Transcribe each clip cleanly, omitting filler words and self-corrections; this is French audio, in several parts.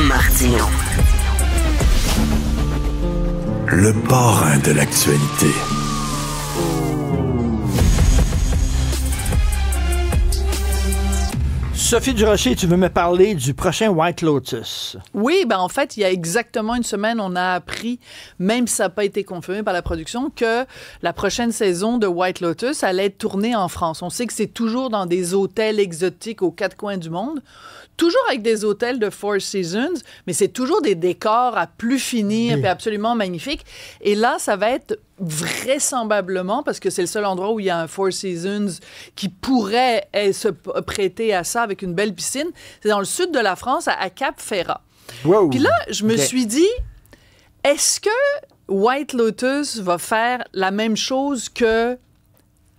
Martino. Le parrain de l'actualité. Sophie Durocher, tu veux me parler du prochain White Lotus? Oui, ben en fait, il y a exactement une semaine, on a appris, même si ça n'a pas été confirmé par la production, que la prochaine saison de White Lotus allait être tournée en France. On sait que c'est toujours dans des hôtels exotiques aux quatre coins du monde. Toujours avec des hôtels de Four Seasons, mais c'est toujours des décors à plus finir et absolument magnifiques. Et là, ça va être vraisemblablement, parce que c'est le seul endroit où il y a un Four Seasons qui pourrait se prêter à ça avec une belle piscine, c'est dans le sud de la France, à Cap-Ferrat. Wow. Puis là, je me suis dit, est-ce que White Lotus va faire la même chose que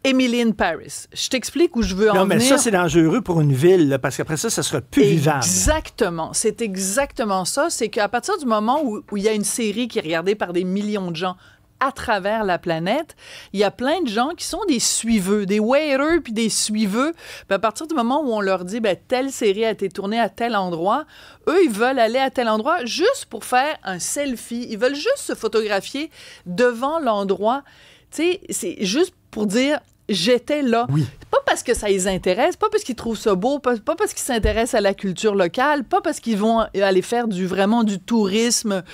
Emily in Paris? Je t'explique où je veux en venir. Non, mais ça, c'est dangereux pour une ville, là, parce qu'après ça sera plus vivable. Exactement. C'est exactement ça. C'est qu'à partir du moment où il y a une série qui est regardée par des millions de gens à travers la planète, il y a plein de gens qui sont des suiveux, des waiters puis des suiveux. Puis à partir du moment où on leur dit, ben, telle série a été tournée à tel endroit, eux, ils veulent aller à tel endroit juste pour faire un selfie. Ils veulent juste se photographier devant l'endroit. Tu sais, c'est juste pour dire, j'étais là. Oui. Pas parce que ça les intéresse, pas parce qu'ils trouvent ça beau, pas parce qu'ils s'intéressent à la culture locale, pas parce qu'ils vont aller faire vraiment du tourisme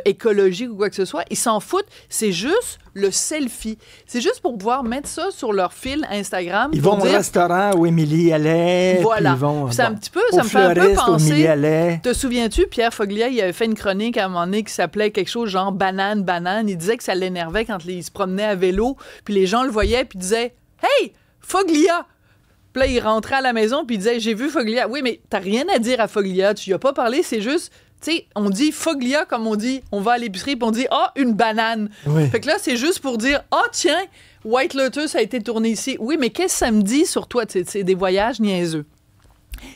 écologique ou quoi que ce soit. Ils s'en foutent. C'est juste le selfie. C'est juste pour pouvoir mettre ça sur leur fil Instagram. Ils vont au restaurant où Émilie allait. Voilà. Puis ils vont, ça me fait un peu penser. Te souviens-tu, Pierre Foglia, il avait fait une chronique à un moment donné qui s'appelait quelque chose genre banane, banane. Il disait que ça l'énervait quand il se promenait à vélo, puis les gens le voyaient, puis disaient hey, Foglia! Puis là, il rentrait à la maison, puis il disait j'ai vu Foglia. Oui, mais t'as rien à dire à Foglia. Tu lui as pas parlé, c'est juste. Tu sais, on dit Foglia comme on dit, on va à l'épicerie, puis on dit ah, une banane. Oui. Fait que là, c'est juste pour dire ah, tiens, White Lotus a été tourné ici. Oui, mais qu'est-ce que ça me dit sur toi? C'est des voyages niaiseux.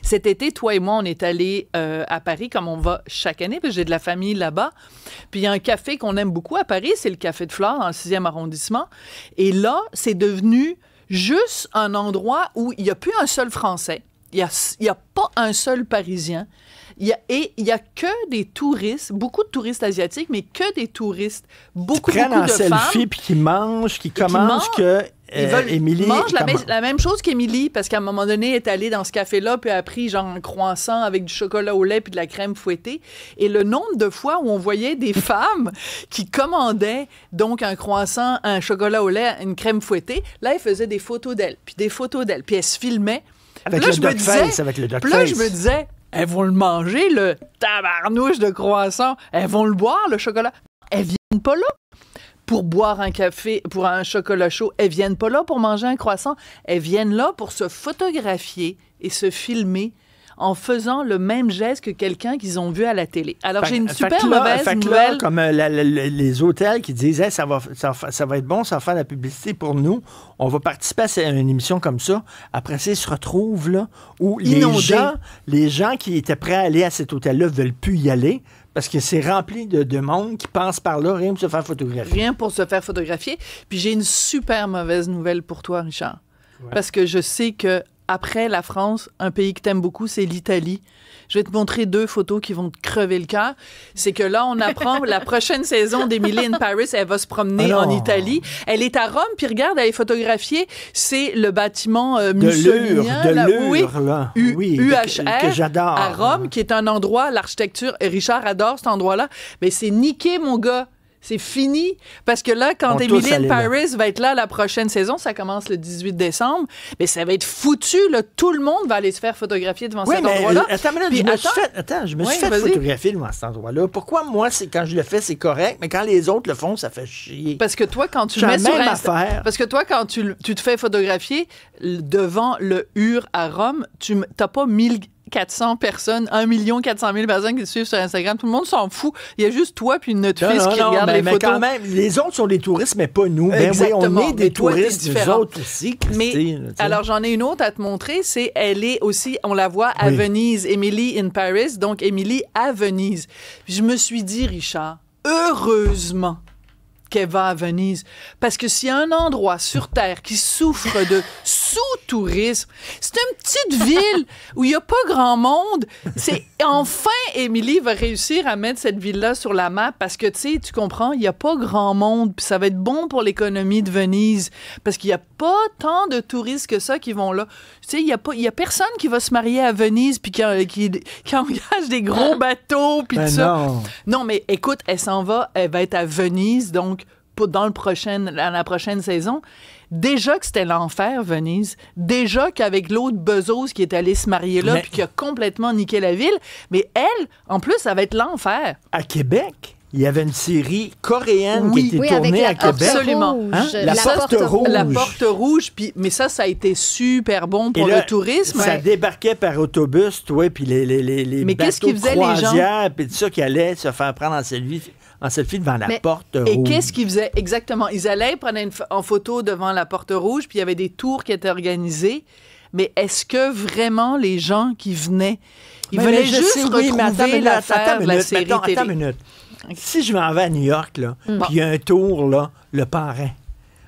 Cet été, toi et moi, on est allés à Paris, comme on va chaque année, parce que j'ai de la famille là-bas. Puis il y a un café qu'on aime beaucoup à Paris, c'est le Café de Flore, dans le 6e arrondissement. Et là, c'est devenu juste un endroit où il n'y a plus un seul Français. Il y a pas un seul Parisien. Il y a que des touristes, beaucoup de touristes asiatiques, mais que des touristes. Beaucoup de femmes. Qui prennent en selfie, puis qui mangent, qui commencent que... Émilie mange la même chose qu'Émilie, parce qu'à un moment donné, elle est allée dans ce café-là, puis elle a pris genre un croissant avec du chocolat au lait puis de la crème fouettée. Et le nombre de fois où on voyait des femmes qui commandaient donc un croissant, un chocolat au lait, une crème fouettée, là, elles faisaient des photos d'elles, puis elles se filmaient. Avec le duck face, avec le duck face. Là, je me disais, elles vont le manger, le tabarnouche de croissant. Elles vont le boire, le chocolat. Elles viennent pas là pour boire un café, pour un chocolat chaud. Elles viennent pas là pour manger un croissant. Elles viennent là pour se photographier et se filmer en faisant le même geste que quelqu'un qu'ils ont vu à la télé. Alors, j'ai une super mauvaise nouvelle. Là, comme les hôtels qui disent hey, ça va être bon, ça va faire de la publicité pour nous. On va participer à une émission comme ça. Après ça, ils se retrouvent là où les gens qui étaient prêts à aller à cet hôtel-là ne veulent plus y aller. Parce que c'est rempli de monde qui passe par là, rien pour se faire photographier. Rien pour se faire photographier. Puis j'ai une super mauvaise nouvelle pour toi, Richard. Ouais. Parce que je sais que après la France, un pays que t'aimes beaucoup, c'est l'Italie. Je vais te montrer 2 photos qui vont te crever le cœur. C'est que là, on apprend la prochaine saison d'Emily in Paris, elle va se promener en Italie. Elle est à Rome, puis regarde, elle est photographiée. C'est le bâtiment mussolinien. De l'Ur, là. UHR, que j'adore. À Rome, qui est un endroit, l'architecture, Richard adore cet endroit-là. Mais c'est niqué, mon gars. C'est fini. Parce que là, quand Emily in Paris va être là la prochaine saison, ça commence le 18 décembre, mais ça va être foutu. Là. Tout le monde va aller se faire photographier devant cet endroit-là. Je me suis fait photographier devant cet endroit-là. Pourquoi, moi, quand je le fais, c'est correct, mais quand les autres le font, ça fait chier. Parce que toi, quand tu mets sur Parce que toi, quand tu te fais photographier devant le Ur à Rome, tu n'as pas 1400 personnes, 1 400 000 personnes qui te suivent sur Instagram. Tout le monde s'en fout. Il y a juste toi puis une notice qui regarde les photos. Mais quand même, les autres sont des touristes, mais pas nous. Exactement. Ben oui, on est des touristes, nous autres aussi, Christine. Mais, alors, j'en ai une autre à te montrer. Elle est aussi, on la voit à Venise, Emily in Paris, donc Emily à Venise. Puis je me suis dit, Richard, heureusement qu'elle va à Venise. Parce que s'il y a un endroit sur Terre qui souffre de sous-tourisme, c'est une petite ville où il n'y a pas grand monde. Enfin, Émilie va réussir à mettre cette ville-là sur la map parce que, tu comprends, il n'y a pas grand monde, puis ça va être bon pour l'économie de Venise parce qu'il n'y a pas tant de touristes que ça qui vont là. Tu sais, il y a personne qui va se marier à Venise puis qui engage des gros bateaux puis tout ça. Non, mais écoute, elle va être à Venise, donc dans la prochaine saison. Déjà que c'était l'enfer, Venise. Déjà qu'avec l'autre Bezos qui est allé se marier là puis qui a complètement niqué la ville. Mais elle, en plus, ça va être l'enfer. À Québec, il y avait une série coréenne qui était tournée à Québec. Absolument. La Porte Rouge. La Porte Rouge. Mais ça a été super bon pour le tourisme. Ça débarquait par autobus, puis les bateaux de croisière, puis tout ça qui allait se faire prendre en selfie devant la Porte Rouge. Et qu'est-ce qu'ils faisaient exactement? Ils allaient prendre en photo devant la Porte Rouge, puis il y avait des tours qui étaient organisés. Mais est-ce que vraiment les gens qui venaient, ils venaient juste retrouver l'affaire de la série télé? Attends une minute. Si je m'en vais à New York, puis il y a un tour, là, le parrain,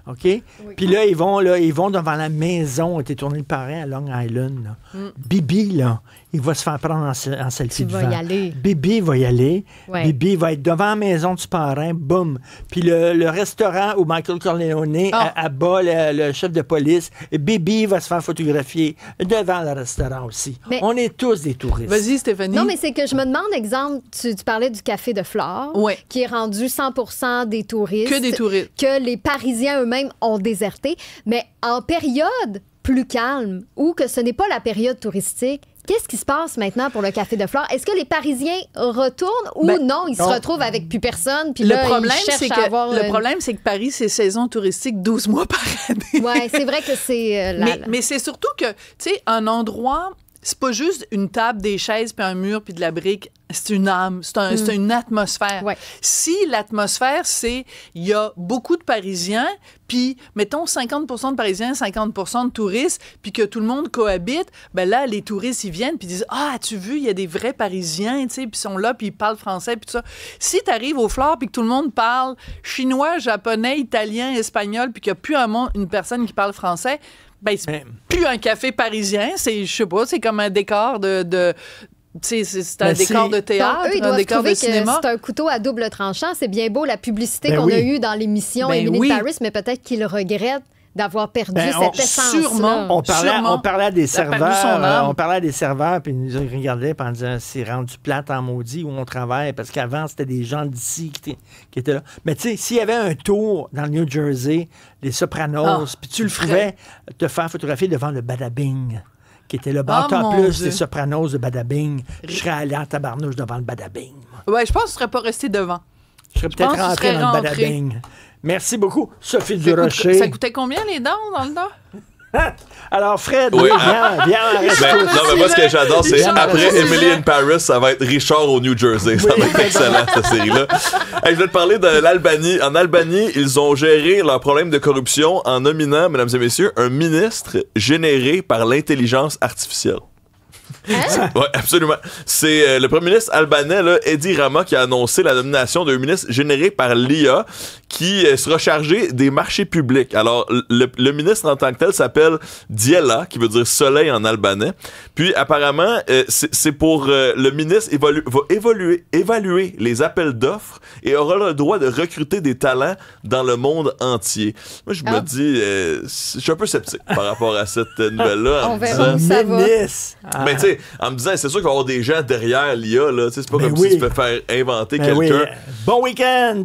OK? Oui. Puis là, ils vont devant la maison où était tourné le parrain à Long Island. Bibi, là, il va se faire prendre en selfie devant. Tu vas y aller. Bibi va y aller. Ouais. Bibi va être devant la maison du parrain, boum. Puis le restaurant où Michael Corleone abat le chef de police, Bibi va se faire photographier devant le restaurant aussi. Mais on est tous des touristes. Vas-y, Stéphanie. Non, mais c'est que je me demande, exemple, tu parlais du Café de Flore, qui est rendu 100% des touristes. Que des touristes. Que les Parisiens eux-mêmes ont déserté. Mais en période plus calme, ou que ce n'est pas la période touristique, qu'est-ce qui se passe maintenant pour le Café de Flore? Est-ce que les Parisiens retournent ou non, ils se retrouvent avec plus personne, puis là, ils cherchent à avoir... Le problème, c'est que Paris, c'est saison touristique 12 mois par année. Oui, c'est vrai que c'est... Mais c'est surtout que, tu sais, un endroit... C'est pas juste une table, des chaises, puis un mur, puis de la brique. C'est une âme, c'est une atmosphère. Ouais. Si l'atmosphère, c'est il y a beaucoup de Parisiens, puis mettons 50% de Parisiens, 50% de touristes, puis que tout le monde cohabite, ben là, les touristes, ils viennent, puis ils disent « Ah, as-tu vu, il y a des vrais Parisiens, tu sais, puis ils sont là, puis ils parlent français, puis tout ça. » Si t'arrives au Flore, puis que tout le monde parle chinois, japonais, italien, espagnol, puis qu'il n'y a plus une personne qui parle français, ben, c'est plus un café parisien, c'est, je sais pas, c'est comme un décor de c'est un décor de théâtre, un décor de cinéma. C'est un couteau à double tranchant. C'est bien beau la publicité qu'on a eue dans l'émission Emily Paris, mais peut-être qu'ils regrettent d'avoir perdu cette essence-là. Sûrement. On parlait à des serveurs, puis ils nous regardaient en disant c'est rendu plate en maudit où on travaille, parce qu'avant, c'était des gens d'ici qui étaient là. Mais tu sais, s'il y avait un tour dans le New Jersey, les Sopranos, puis tu le ferais te faire photographier devant le Bada Bing, qui était le batteur plus des Sopranos de Bada Bing, je serais allé en tabarnouche devant le Bada Bing. Ouais, je pense que tu ne serais pas resté devant. Je serais peut-être rentré dans le Bada Bing. Merci beaucoup, Sophie Durocher. Ça coûtait combien les dents dans le temps? Alors, Fred, viens. Non, mais moi, ce que j'adore, c'est après Emily in Paris, ça va être Richard au New Jersey. Ça va être excellent, cette série-là. Je vais te parler de l'Albanie. En Albanie, ils ont géré leur problème de corruption en nominant, mesdames et messieurs, un ministre généré par l'intelligence artificielle. Oui, absolument. C'est le premier ministre albanais, là, Edi Rama, qui a annoncé la nomination d'un ministre généré par l'IA qui sera chargé des marchés publics. Alors, le ministre en tant que tel s'appelle Diela, qui veut dire soleil en albanais. Puis, apparemment, c'est pour le ministre va évaluer les appels d'offres et aura le droit de recruter des talents dans le monde entier. Moi, je me dis, je suis un peu sceptique par rapport à cette nouvelle-là. On verra où ça va. Mais tu sais, en me disant, c'est sûr qu'il va y avoir des gens derrière l'IA, là. C'est pas comme si tu peux faire inventer quelqu'un. Bon week-end!